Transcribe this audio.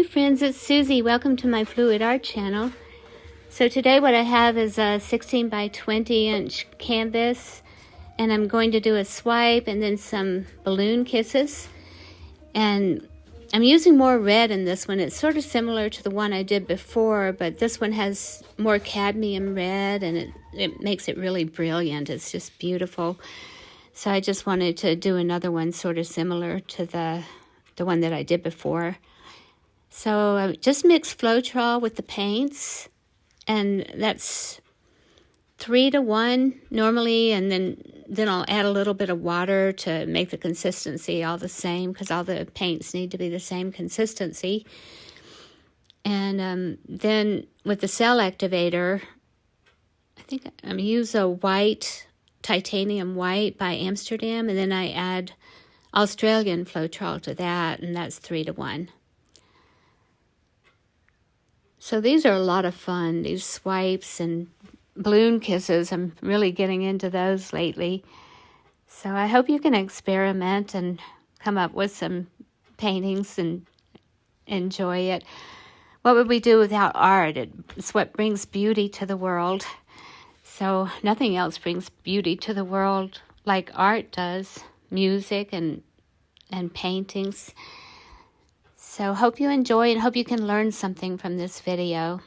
Hi friends, it's Susie. Welcome to my Fluid Art channel. So today what I have is a 16 by 20 inch canvas, and I'm going to do a swipe and then some balloon kisses. And I'm using more red in this one. It's sort of similar to the one I did before, but this one has more cadmium red and it makes it really brilliant. It's just beautiful. So I just wanted to do another one sort of similar to the one that I did before. So I just mix floetrol with the paints, and that's 3-to-1 normally, and then I'll add a little bit of water to make the consistency all the same, because all the paints need to be the same consistency. And then with the cell activator, I think I'm use a white, titanium white by Amsterdam, and then I add Australian floetrol to that, and that's 3-to-1. So these are a lot of fun, these swipes and balloon kisses. I'm really getting into those lately. So I hope you can experiment and come up with some paintings and enjoy it. What would we do without art? It's what brings beauty to the world. So nothing else brings beauty to the world like art does, music and paintings. So hope you enjoy and hope you can learn something from this video.